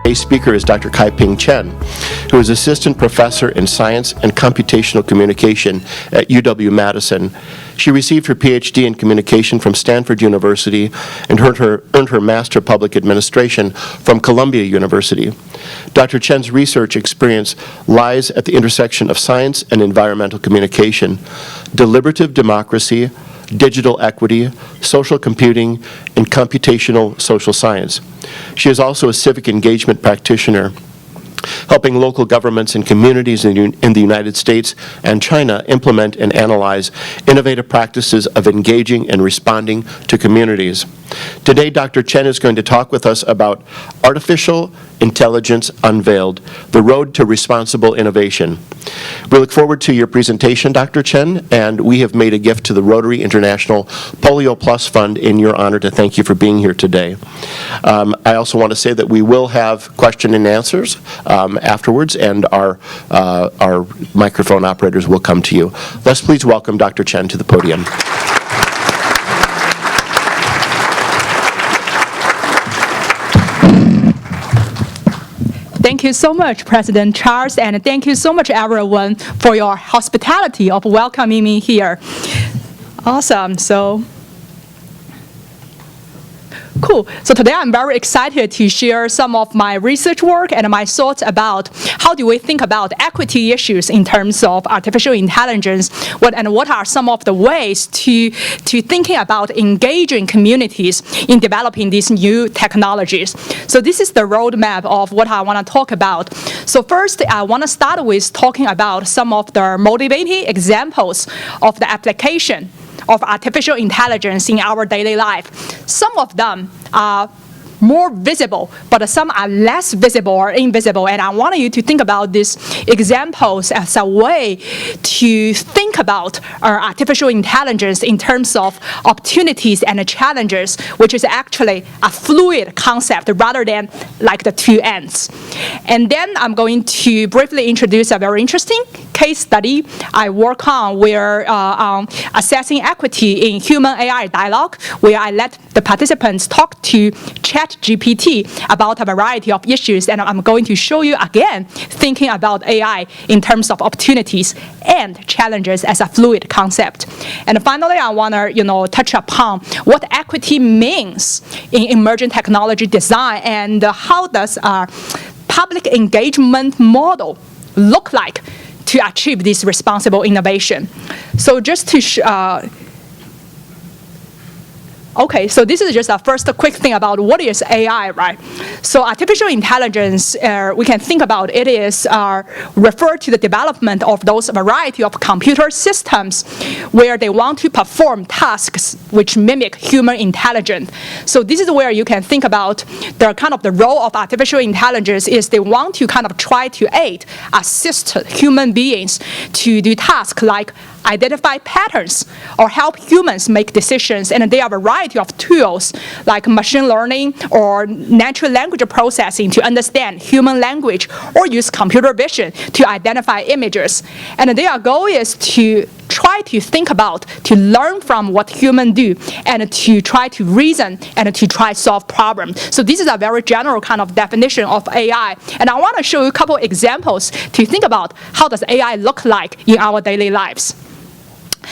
Today's speaker is Dr. Kaiping Chen, who is Assistant Professor in Science and Computational Communication at UW-Madison. She received her PhD in Communication from Stanford University and earned her Master of Public Administration from Columbia University. Dr. Chen's research experience lies at the intersection of science and environmental communication, deliberative democracy, digital equity, social computing, and computational social science. She is also a civic engagement practitioner, helping local governments and communities in the United States and China implement and analyze innovative practices of engaging and responding to communities. Today, Dr. Chen is going to talk with us about Artificial Intelligence Unveiled, the Road to Responsible Innovation. We look forward to your presentation, Dr. Chen, and we have made a gift to the Rotary International Polio Plus Fund in your honor to thank you for being here today. I also want to say that we will have question and answers afterwards, and our microphone operators will come to you. Let's please welcome Dr. Chen to the podium. Thank you so much, President Charles, and thank you so much, everyone, for your hospitality of welcoming me here. Awesome. Cool. So today I'm very excited to share some of my research work and my thoughts about how do we think about equity issues in terms of artificial intelligence, what are some of the ways to thinking about engaging communities in developing these new technologies. So this is the roadmap of what I want to talk about. So first, I want to start with talking about some of the motivating examples of the application of artificial intelligence in our daily life. Some of them are more visible, but some are less visible or invisible. And I want you to think about these examples as a way to think about artificial intelligence in terms of opportunities and challenges, which is actually a fluid concept rather than like the two ends. And then I'm going to briefly introduce a very interesting case study I work on where on assessing equity in human-AI dialogue, where I let the participants talk to ChatGPT about a variety of issues, and I'm going to show you again thinking about AI in terms of opportunities and challenges as a fluid concept. And finally, I want to touch upon what equity means in emerging technology design and how does our public engagement model look like to achieve this responsible innovation. So just to okay, so this is just a first quick thing about what is AI, right? So artificial intelligence, we can think about it is refer to the development of those variety of computer systems where they want to perform tasks which mimic human intelligence. So this is where you can think about the role of artificial intelligence is they want to kind of try to assist human beings to do tasks like identify patterns or help humans make decisions, and there are a variety of tools like machine learning or natural language processing to understand human language or use computer vision to identify images. And their goal is to try to think about, to learn from what humans do, and to try to reason and to try to solve problems. So this is a very general kind of definition of AI. And I want to show you a couple examples to think about how does AI look like in our daily lives.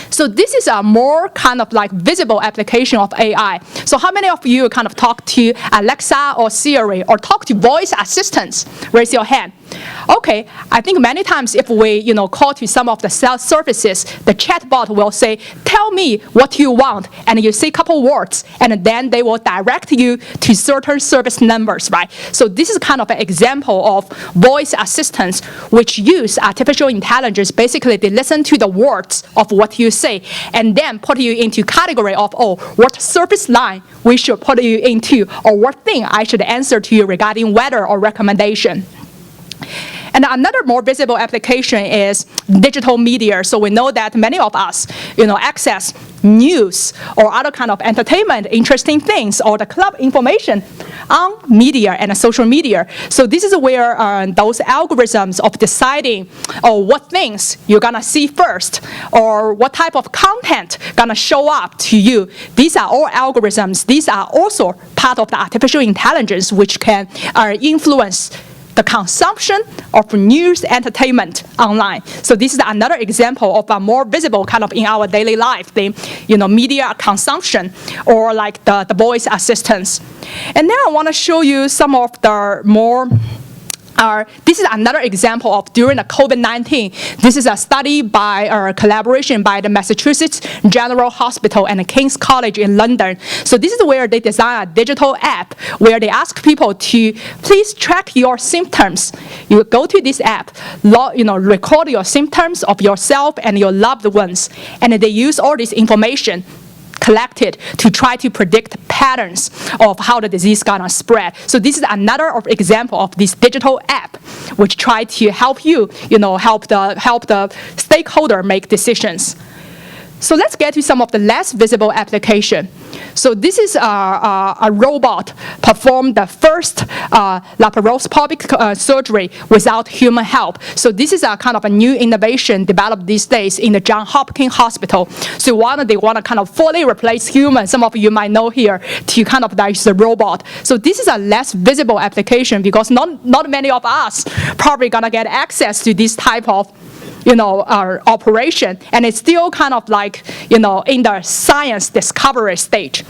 So this is a more kind of like visible application of AI. So how many of you kind of talk to Alexa or Siri or talk to voice assistants? Raise your hand. Okay, I think many times if we call to some of the sales services, the chatbot will say, tell me what you want, and you say a couple words, and then they will direct you to certain service numbers, right? So this is kind of an example of voice assistants which use artificial intelligence. Basically, they listen to the words of what you say, and then put you into category of, what service line we should put you into, or what thing I should answer to you regarding weather or recommendation. And another more visible application is digital media. So we know that many of us, access news or other kind of entertainment, interesting things, or the club information on media and social media. So this is where those algorithms of deciding what things you're gonna see first, or what type of content gonna show up to you. These are all algorithms. These are also part of the artificial intelligence, which can influence the consumption of news entertainment online. So this is another example of a more visible kind of in our daily life, the media consumption, or like the voice assistants. And then I want to show you some of the more this is another example of during the COVID-19. This is a study by collaboration by the Massachusetts General Hospital and the King's College in London. So this is where they design a digital app where they ask people to please track your symptoms. You go to this app, record your symptoms of yourself and your loved ones, and they use all this information collected to try to predict patterns of how the disease is gonna spread. So this is another example of this digital app, which try to help you, help the stakeholder make decisions. So let's get to some of the less visible application. So this is a robot performed the first laparoscopic surgery without human help. So this is a kind of a new innovation developed these days in the Johns Hopkins Hospital. So they want to kind of fully replace humans. Some of you might know here to kind of use the robot. So this is a less visible application because not many of us probably gonna get access to this type of our operation, and it's still kind of like, in the science discovery stage.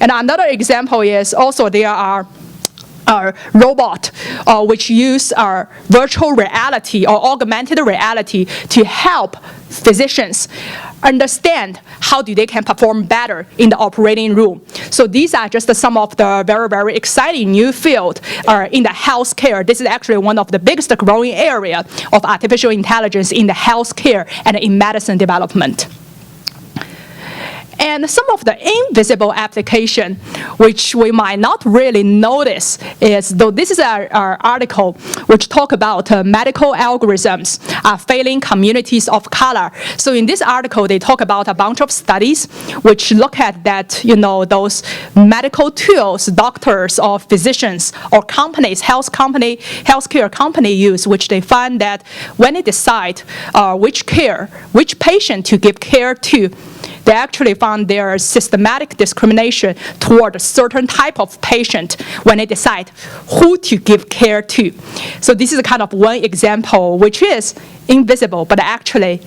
And another example is also there are robot which use virtual reality or augmented reality to help physicians understand how they can perform better in the operating room. So these are just some of the very, very exciting new field in the healthcare. This is actually one of the biggest growing area of artificial intelligence in the healthcare and in medicine development. And some of the invisible application, which we might not really notice, is, though this is our article which talk about medical algorithms are failing communities of color. So in this article, they talk about a bunch of studies which look at that, those medical tools, doctors or physicians or companies, healthcare company use, which they find that when they decide which patient to give care to, they actually found there is systematic discrimination toward a certain type of patient when they decide who to give care to. So this is kind of one example which is invisible, but actually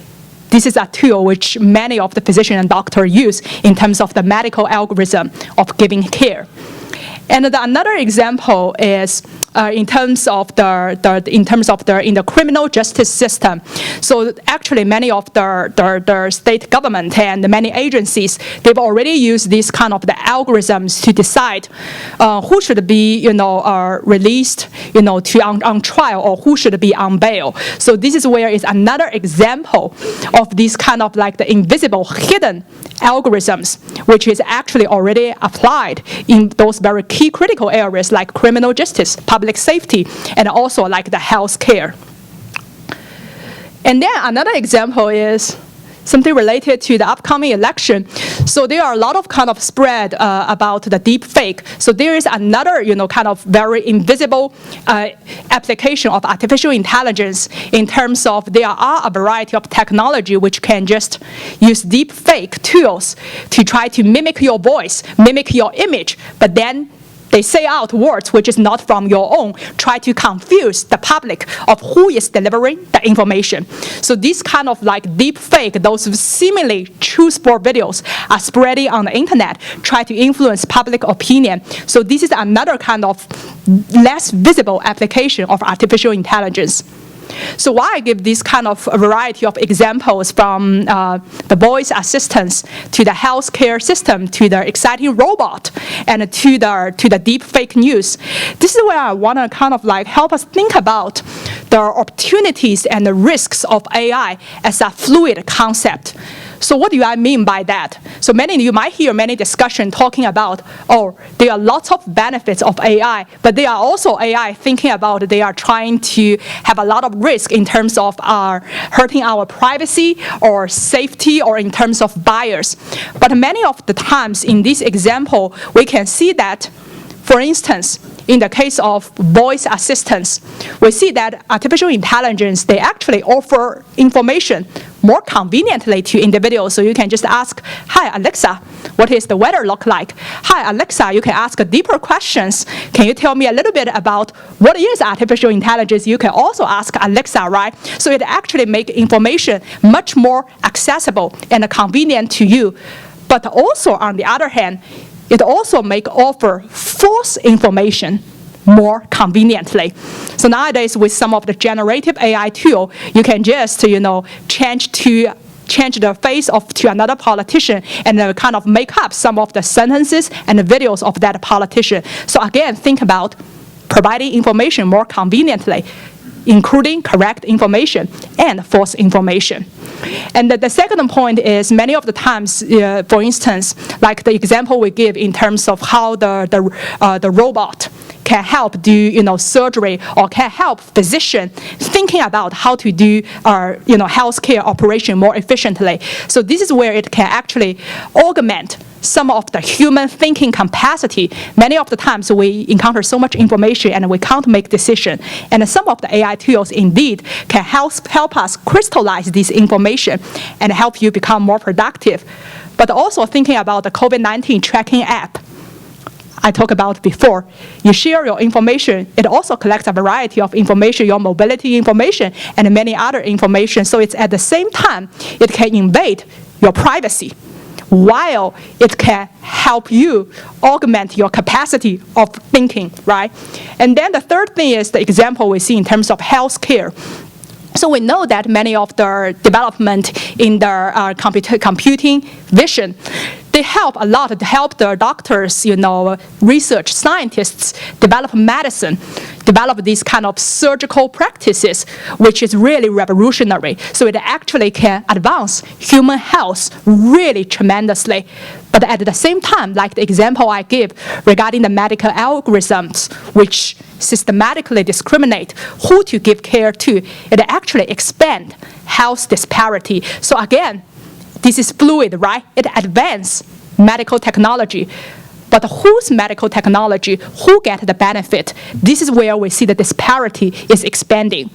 this is a tool which many of the physicians and doctors use in terms of the medical algorithm of giving care. And another example is in terms of in the criminal justice system. So actually, many of the state government and many agencies, they've already used these kind of the algorithms to decide who should be released to on trial or who should be on bail. So this is where is another example of these kind of like the invisible hidden algorithms, which is actually already applied in those very key critical areas like criminal justice, public safety, and also like the health care. And then another example is something related to the upcoming election. So there are a lot of kind of spread about the deep fake. So there is another, kind of very invisible application of artificial intelligence in terms of there are a variety of technology which can just use deep fake tools to try to mimic your voice, mimic your image, but then they say out words which is not from your own, try to confuse the public of who is delivering the information. So this kind of like deep fake, those seemingly truthful videos are spreading on the internet, try to influence public opinion. So this is another kind of less visible application of artificial intelligence. So why I give this kind of a variety of examples from the voice assistants to the healthcare system to the exciting robot and to the deep fake news. This is where I want to kind of like help us think about the opportunities and the risks of AI as a fluid concept. So what do I mean by that? So you might hear many discussion talking about, there are lots of benefits of AI, but there are also AI thinking about they are trying to have a lot of risk in terms of hurting our privacy or safety or in terms of bias. But many of the times in this example, we can see that, for instance, in the case of voice assistants, we see that artificial intelligence, they actually offer information more conveniently to individuals. So you can just ask, hi, Alexa, what is the weather look like? Hi, Alexa, you can ask deeper questions. Can you tell me a little bit about what is artificial intelligence? You can also ask Alexa, right? So it actually makes information much more accessible and convenient to you. But also, on the other hand, it also offer false information more conveniently. So nowadays, with some of the generative AI tool, you can just, change the face to another politician and kind of make up some of the sentences and the videos of that politician. So again, think about providing information more conveniently, including correct information and false information. And the second point is many of the times, for instance, like the example we give in terms of how the robot can help do surgery or can help physician thinking about how to do healthcare operation more efficiently. So this is where it can actually augment some of the human thinking capacity. Many of the times we encounter so much information and we can't make decision. And some of the AI tools indeed can help us crystallize this information and help you become more productive. But also thinking about the COVID-19 tracking app I talked about before. You share your information. It also collects a variety of information, your mobility information, and many other information. So it's at the same time, it can invade your privacy, while it can help you augment your capacity of thinking, right? And then the third thing is the example we see in terms of healthcare. So we know that many of the development in the computing vision, they help a lot to help the doctors, research scientists develop medicine, develop these kind of surgical practices, which is really revolutionary. So it actually can advance human health really tremendously. But at the same time, like the example I give regarding the medical algorithms, which systematically discriminate who to give care to, it actually expand health disparity. So again, this is fluid, right? It advances medical technology. But whose medical technology, who get the benefit? This is where we see the disparity is expanding.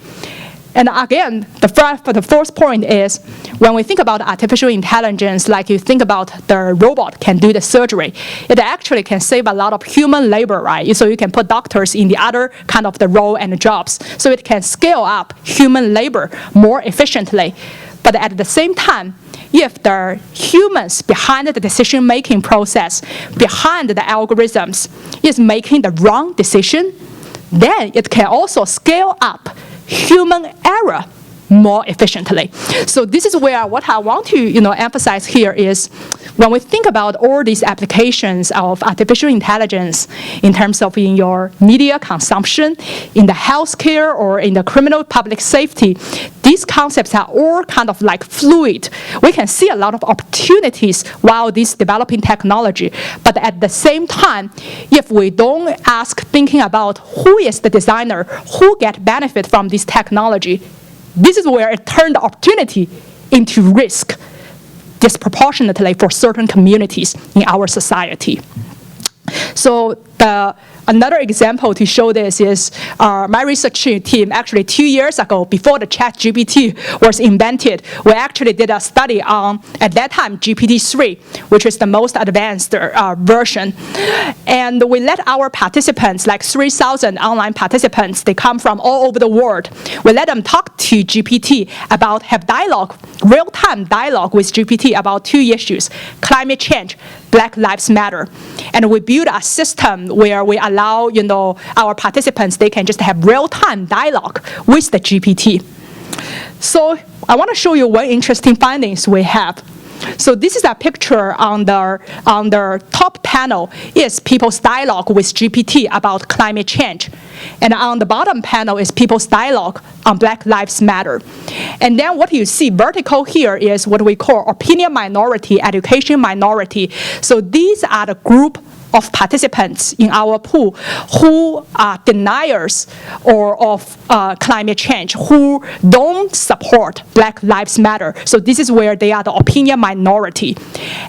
And again, the fourth point is, when we think about artificial intelligence, like you think about the robot can do the surgery, it actually can save a lot of human labor, right? So you can put doctors in the other kind of the role and jobs. So it can scale up human labor more efficiently. But at the same time, if the humans behind the decision-making process, behind the algorithms, is making the wrong decision, then it can also scale up human error more efficiently. So this is where what I want to emphasize here is, when we think about all these applications of artificial intelligence in terms of in your media consumption, in the healthcare, or in the criminal public safety, these concepts are all kind of like fluid. We can see a lot of opportunities while this developing technology. But at the same time, if we don't thinking about who is the designer, who get benefit from this technology, this is where it turned opportunity into risk disproportionately for certain communities in our society. So another example to show this is my research team, actually 2 years ago, before the ChatGPT was invented, we actually did a study on, at that time, GPT-3, which is the most advanced version. And we let our participants, like 3,000 online participants, they come from all over the world. We let them talk to GPT about, have dialogue, real-time dialogue with GPT about 2 issues: climate change, Black Lives Matter. And we build a system where we allow, our participants, they can just have real-time dialogue with the GPT. So I want to show you one interesting findings we have. So this is a picture on the top panel is people's dialogue with GPT about climate change. And on the bottom panel is people's dialogue on Black Lives Matter. And then what you see vertical here is what we call opinion minority, education minority. So these are the group of participants in our pool who are deniers of climate change, who don't support Black Lives Matter. So this is where they are the opinion minority.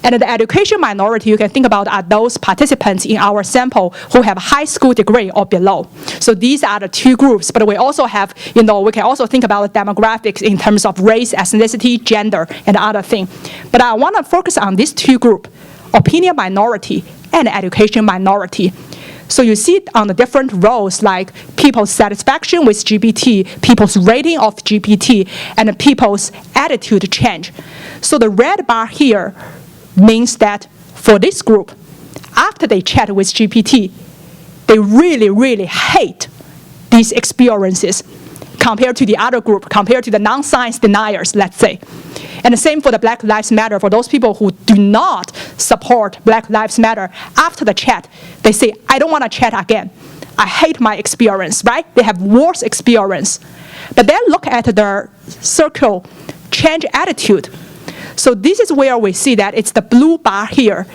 And the education minority, you can think about are those participants in our sample who have high school degree or below. So these are the two groups, but we also have, we can also think about demographics in terms of race, ethnicity, gender, and other things. But I want to focus on these two groups, opinion minority and education minority. So you see it on the different roles like people's satisfaction with GPT, people's rating of GPT, and people's attitude change. So the red bar here means that for this group, after they chat with GPT, they really, really hate these experiences compared to the other group, compared to the non-science deniers, let's say. And the same for the Black Lives Matter. For those people who do not support Black Lives Matter, after the chat, they say, I don't want to chat again. I hate my experience, right? They have worse experience. But then look at their circle change attitude. So this is where we see that it's the blue bar here.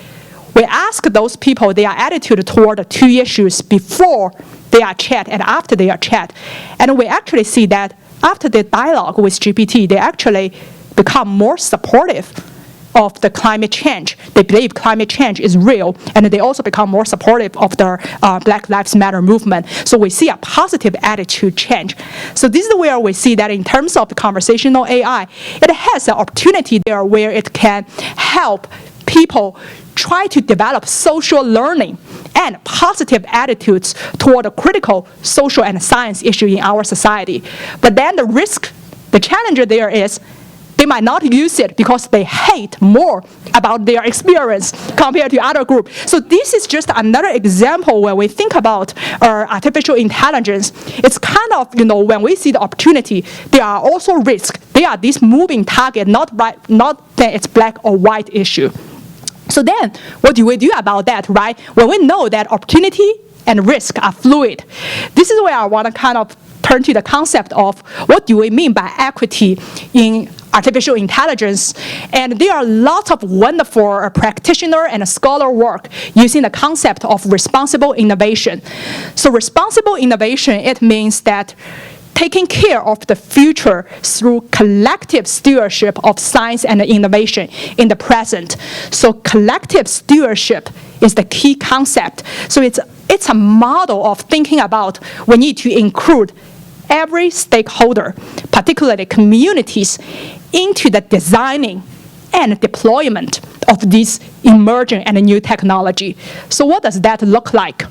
We ask those people their attitude toward the two issues before they are chat and after they are chat. And we actually see that after the dialogue with GPT, they actually become more supportive of the climate change. They believe climate change is real, and they also become more supportive of the Black Lives Matter movement. So we see a positive attitude change. So this is where we see that in terms of the conversational AI, it has an opportunity there where it can help people try to develop social learning and positive attitudes toward a critical social and science issue in our society. But then the risk, the challenge there is they might not use it because they hate more about their experience compared to other groups. So this is just another example where we think about artificial intelligence. It's kind of, when we see the opportunity, there are also risks. They are this moving target, not that it's black or white issue. So then, what do we do about that, right? When we know that opportunity and risk are fluid, this is where I want to kind of turn to the concept of what do we mean by equity in artificial intelligence. And there are lots of wonderful practitioner and scholar work using the concept of responsible innovation. So responsible innovation, it means that taking care of the future through collective stewardship of science and innovation in the present. So collective stewardship is the key concept. So it's a model of thinking about we need to include every stakeholder, particularly communities, into the designing and deployment of this emerging and new technology. So what does that look like?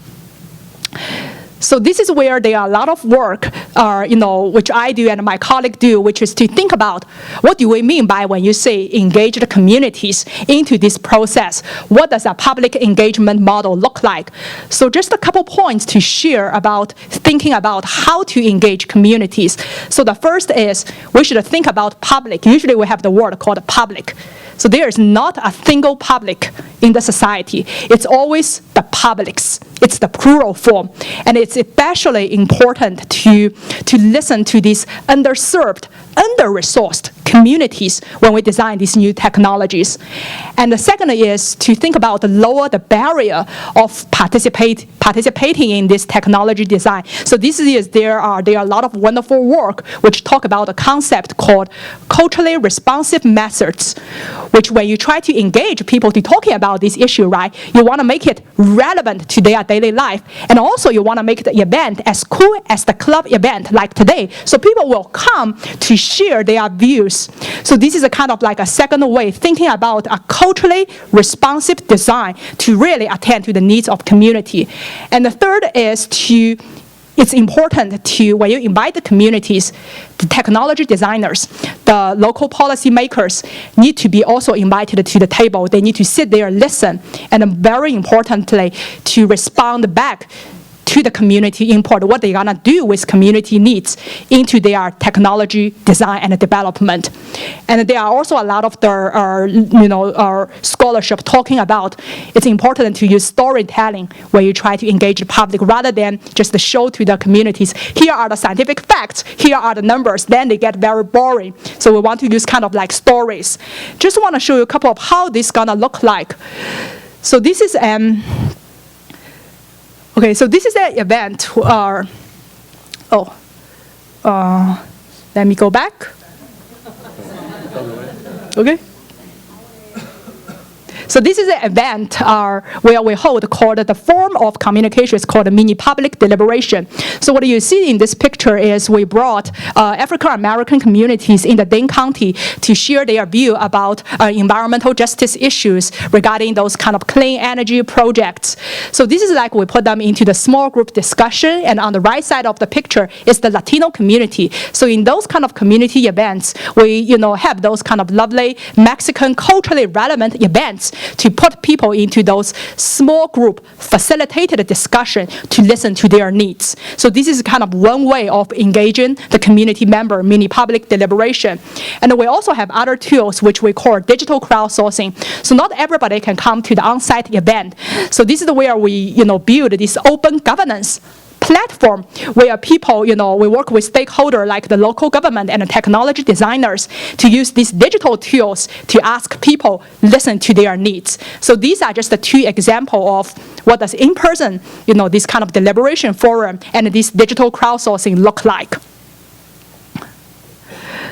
So this is where there are a lot of work, which I do and my colleague do, which is to think about what do we mean by when you say engage the communities into this process? What does a public engagement model look like? So just a couple points to share about thinking about how to engage communities. So the first is we should think about public. Usually we have the word called public. So there is not a single public in the society. It's always the publics. It's the plural form. And it's especially important to listen to these underserved, under-resourced communities when we design these new technologies. And the second is to think about lower the barrier of participating in this technology design. So this is there are a lot of wonderful work which talk about a concept called culturally responsive methods, which when you try to engage people to talking about this issue, right, you want to make it relevant to their daily life. And also you want to make the event as cool as the club event like today. So people will come to share their views. So this is a kind of like a second way thinking about a culturally responsive design to really attend to the needs of community. And the third is it's important to, when you invite the communities, the technology designers, the local policy makers need to be also invited to the table. They need to sit there, listen, and very importantly, to respond back to the community input, what they're gonna do with community needs into their technology design and development. And there are also a lot of the scholarship talking about it's important to use storytelling where you try to engage the public rather than just show to the communities, here are the scientific facts, here are the numbers, then they get very boring. So we want to use kind of like stories. Just want to show you a couple of how this is gonna look like. So this is okay, so this is an event. Let me go back. Okay. So this is an event where we hold called the form of communication is called a mini public deliberation. So what you see in this picture is we brought African American communities in the Dane County to share their view about environmental justice issues regarding those kind of clean energy projects. So this is like we put them into the small group discussion, and on the right side of the picture is the Latino community. So in those kind of community events, we have those kind of lovely Mexican culturally relevant events to put people into those small group facilitated discussion to listen to their needs. So this is kind of one way of engaging the community member mini public deliberation. And we also have other tools which we call digital crowdsourcing. So not everybody can come to the on-site event. So this is where we build this open governance platform where people, we work with stakeholders like the local government and the technology designers to use these digital tools to ask people, listen to their needs. So these are just the two examples of what does in-person, this kind of deliberation forum and this digital crowdsourcing look like.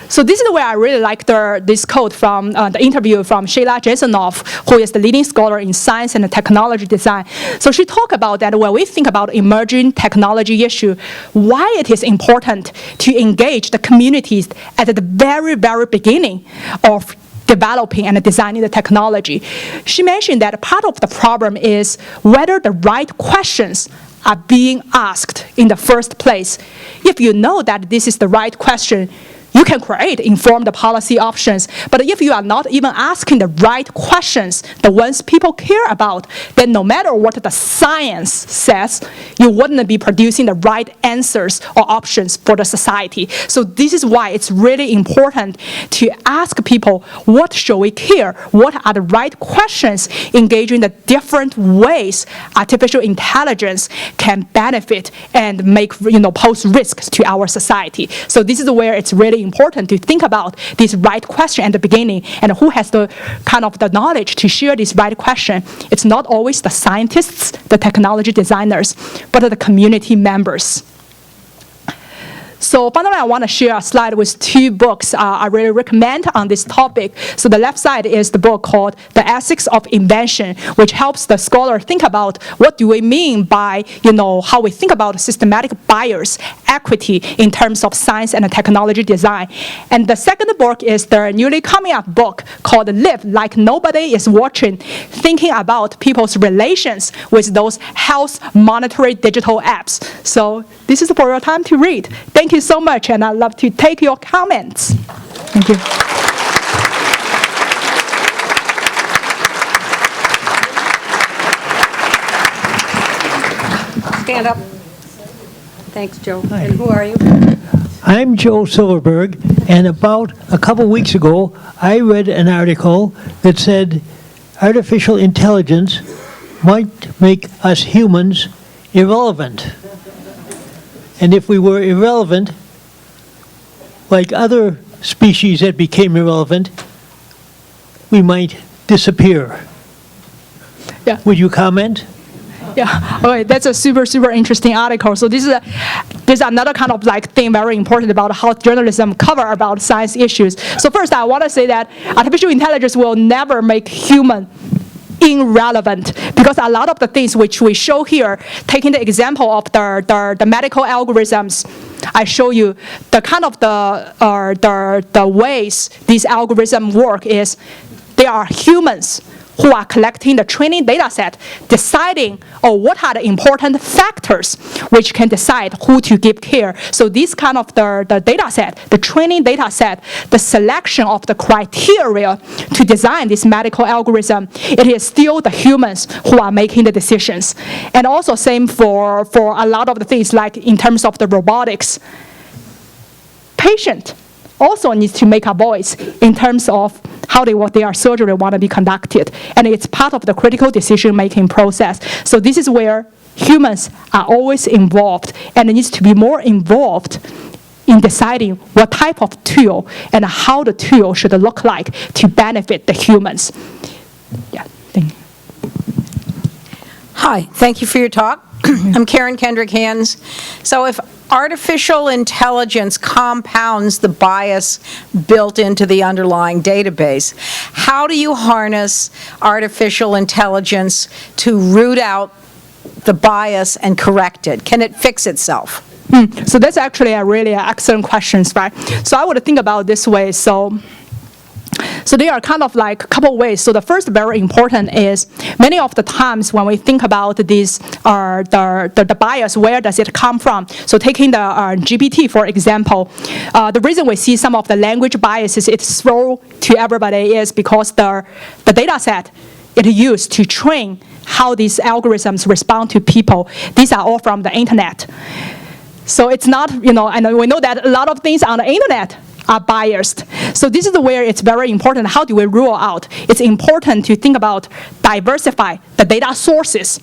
So this is where I really like this quote from the interview from Sheila Jasanoff, who is the leading scholar in science and technology design. So she talked about that when we think about emerging technology issue, why it is important to engage the communities at the very, very beginning of developing and designing the technology. She mentioned that part of the problem is whether the right questions are being asked in the first place. If you know that this is the right question, you can create informed policy options, but if you are not even asking the right questions, the ones people care about, then no matter what the science says, you wouldn't be producing the right answers or options for the society. So this is why it's really important to ask people, what should we care? What are the right questions engaging the different ways artificial intelligence can benefit and pose risks to our society? So this is where it's really important to think about this right question at the beginning and who has the kind of the knowledge to share this right question. It's not always the scientists, the technology designers, but the community members. So finally, I want to share a slide with two books I really recommend on this topic. So the left side is the book called The Ethics of Invention, which helps the scholar think about what do we mean by, how we think about systematic bias, equity in terms of science and technology design. And the second book is the newly coming up book called Live Like Nobody is Watching, thinking about people's relations with those health monitoring digital apps. So this is for your time to read. Thank you so much, and I'd love to take your comments. Thank you. Stand up. Thanks, Joe. Hi. And who are you? I'm Joe Silverberg, and about a couple weeks ago, I read an article that said artificial intelligence might make us humans irrelevant. And if we were irrelevant, like other species that became irrelevant, we might disappear. Yeah. Would you comment? Yeah, all right, that's a super, super interesting article. So this is another kind of thing very important about how journalism cover about science issues. So first, I want to say that artificial intelligence will never make human irrelevant, because a lot of the things which we show here, taking the example of the medical algorithms, I show you the kind of the ways these algorithms work is they are humans who are collecting the training data set, deciding, what are the important factors which can decide who to give care. So this kind of the data set, the training data set, the selection of the criteria to design this medical algorithm, it is still the humans who are making the decisions. And also same for a lot of the things, like in terms of the robotics. Patient also needs to make a voice in terms of how their surgery want to be conducted. And it's part of the critical decision-making process. So this is where humans are always involved, and it needs to be more involved in deciding what type of tool and how the tool should look like to benefit the humans. Yeah, thank you. Hi, thank you for your talk. I'm Karen Kendrick-Hans. So if artificial intelligence compounds the bias built into the underlying database, how do you harness artificial intelligence to root out the bias and correct it? Can it fix itself? So that's actually a really excellent question, right? So I would think about this way. So there are kind of like a couple ways. So the first very important is many of the times when we think about these the bias, where does it come from? So taking the GPT, for example, the reason we see some of the language biases it's thrown to everybody is because the data set it used to train how these algorithms respond to people, these are all from the internet. So it's not, and we know that a lot of things on the internet are biased. So this is where it's very important. How do we rule out? It's important to think about diversify the data sources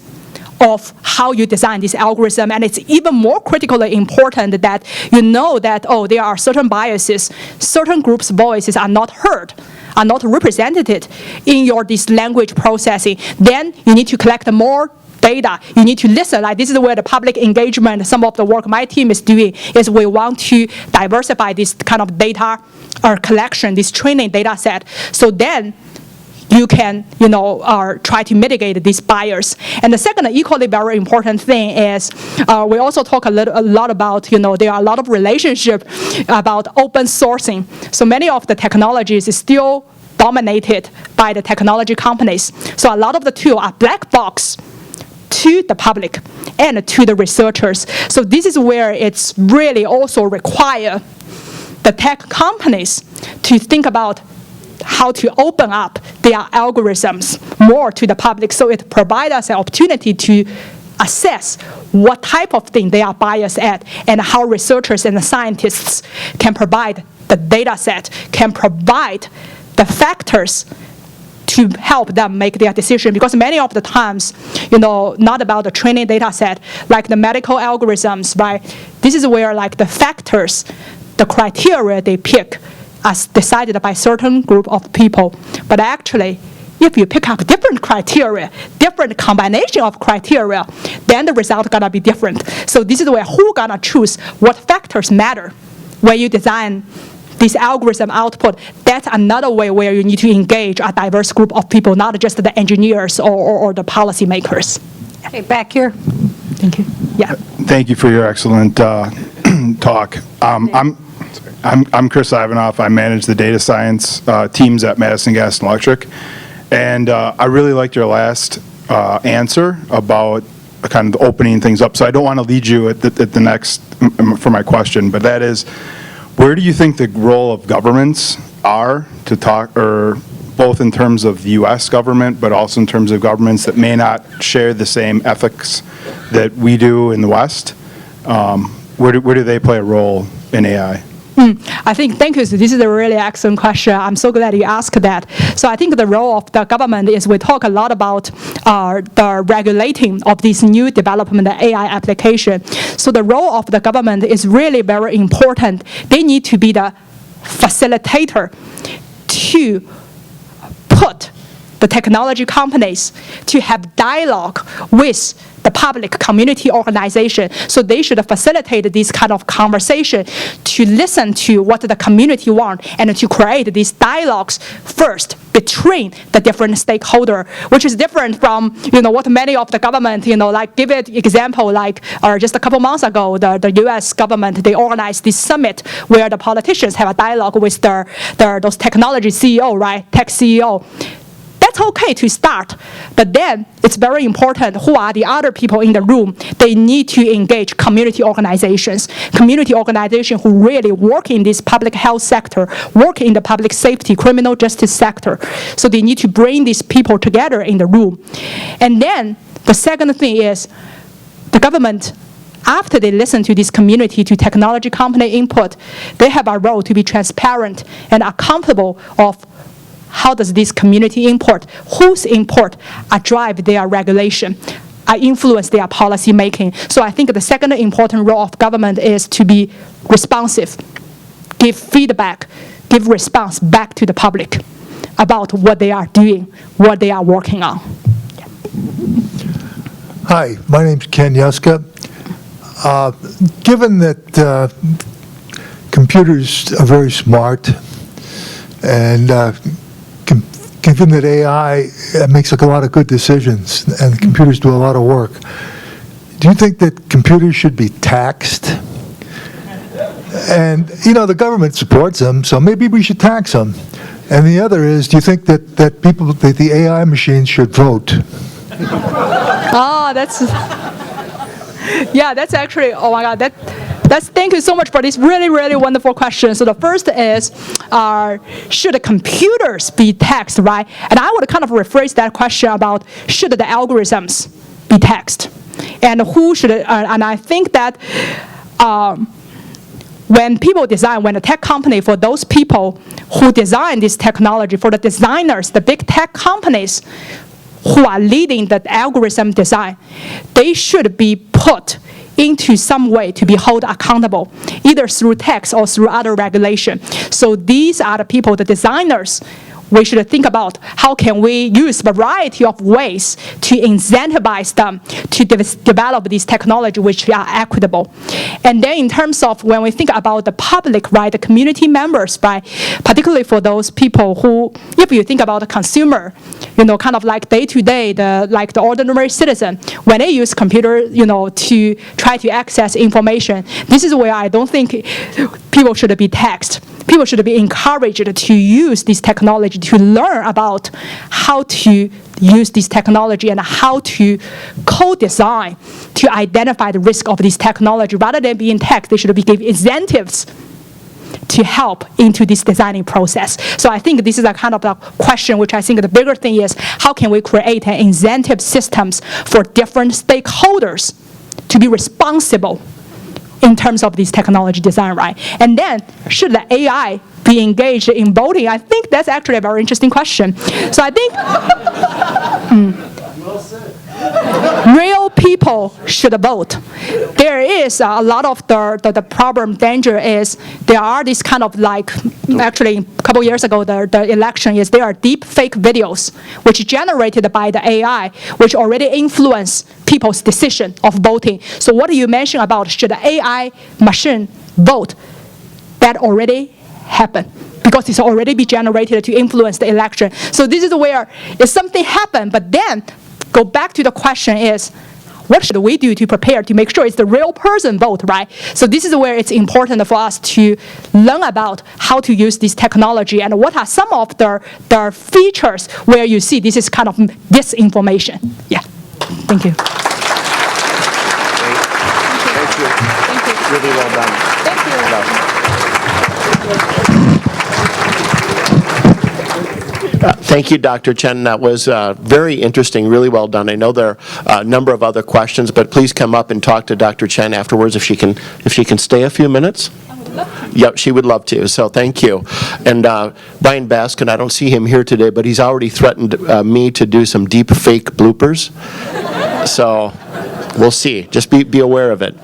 of how you design this algorithm. And it's even more critically important that you know that, there are certain biases, certain groups' voices are not heard, are not represented in this language processing. Then you need to collect more data. You need to listen. Like this is where the public engagement, some of the work my team is doing, is we want to diversify this kind of data or collection, this training data set. So then you can, try to mitigate these bias. And the second equally very important thing is we also talk a lot about, there are a lot of relationship about open sourcing. So many of the technologies is still dominated by the technology companies. So a lot of the tools are black box to the public and to the researchers. So this is where it's really also require the tech companies to think about how to open up their algorithms more to the public, so it provides us an opportunity to assess what type of thing they are biased at and how researchers and the scientists can provide the data set, can provide the factors to help them make their decision. Because many of the times, not about the training data set, like the medical algorithms, right? This is where like the factors, the criteria they pick as decided by certain group of people. But actually, if you pick up different criteria, different combination of criteria, then the result gonna be different. So this is where who gonna choose what factors matter when you design this algorithm output. That's another way where you need to engage a diverse group of people, not just the engineers or the policymakers. Okay, back here. Thank you. Yeah. Thank you for your excellent talk. I'm Chris Ivanoff. I manage the data science teams at Madison Gas and Electric. And I really liked your last answer about kind of opening things up. So I don't want to lead you at the next for my question, but that is, where do you think the role of governments are to talk, or both in terms of the U.S. government, but also in terms of governments that may not share the same ethics that we do in the West? Where do they play a role in AI? Thank you. So this is a really excellent question. I'm so glad you asked that. So I think the role of the government is we talk a lot about the regulating of this new development AI application. So the role of the government is really very important. They need to be the facilitator to put the technology companies to have dialogue with the public community organization. So they should facilitate this kind of conversation to listen to what the community wants and to create these dialogues first between the different stakeholders, which is different from what many of the government, like give it example, like just a couple months ago, the US government, they organized this summit where the politicians have a dialogue with those technology CEO, right, tech CEO. That that's okay to start. But then it's very important who are the other people in the room. They need to engage community organizations who really work in this public health sector, work in the public safety, criminal justice sector. So they need to bring these people together in the room. And then the second thing is the government, after they listen to this community, to technology company input, they have a role to be transparent and accountable of how does this community input, whose input drive their regulation, influence their policy making. So I think the second important role of government is to be responsive, give feedback, give response back to the public about what they are doing, what they are working on. Hi, my name's Ken Yuska. Given that computers are very smart, and given that AI makes a lot of good decisions, and computers do a lot of work, do you think that computers should be taxed? And, the government supports them, so maybe we should tax them. And the other is, do you think that the AI machines should vote? Oh, that's actually, oh my God, thank you so much for this really, really wonderful question. So the first is, should the computers be taxed, right? And I would kind of rephrase that question about, should the algorithms be taxed? And who should, and I think that when people design, when a tech company, for those people who design this technology, for the designers, the big tech companies who are leading the algorithm design, they should be put into some way to be held accountable, either through tax or through other regulation. So these are the people, the designers. We should think about how can we use a variety of ways to incentivize them to develop this technology which are equitable. And then in terms of when we think about the public, right, the community members, right, particularly for those people who, if you think about the consumer, kind of like day-to-day, the ordinary citizen, when they use computer, to try to access information, this is where I don't think people should be taxed. People should be encouraged to use this technology, to learn about how to use this technology and how to co-design to identify the risk of this technology. Rather than being taxed, they should be given incentives to help into this designing process. So I think this is a kind of a question which I think the bigger thing is, how can we create an incentive systems for different stakeholders to be responsible in terms of this technology design, right? And then, should the AI be engaged in voting? I think that's actually a very interesting question. So I think real people should vote. There is a lot of the problem, danger is there are these kind of actually a couple years ago, the election is there are deep fake videos which generated by the AI, which already influence people's decision of voting. So what you mentioned about should the AI machine vote, that already happened, because it's already been generated to influence the election. So this is where if something happened, but then go back to the question is, what should we do to prepare to make sure it's the real person vote, right? So this is where it's important for us to learn about how to use this technology and what are some of the features where you see this is kind of disinformation. Yeah, thank you. Thank you. Thank you. Really well done. Thank you. Thank you, Dr. Chen. That was very interesting, really well done. I know there are a number of other questions, but please come up and talk to Dr. Chen afterwards if she can stay a few minutes. Yep, she would love to, so thank you. And Brian Baskin, I don't see him here today, but he's already threatened me to do some deep fake bloopers. So we'll see. Just be aware of it.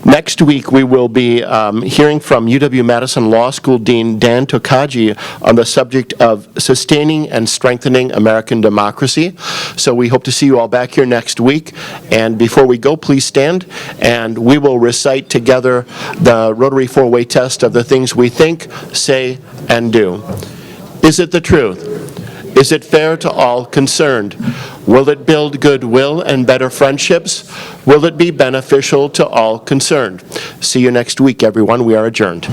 Next week, we will be hearing from UW-Madison Law School Dean Dan Tokaji on the subject of sustaining and strengthening American democracy. So we hope to see you all back here next week. And before we go, please stand, and we will recite together the Rotary four-way test of the things we think, say, and do. Is it the truth? Is it fair to all concerned? Will it build goodwill and better friendships? Will it be beneficial to all concerned? See you next week, everyone. We are adjourned.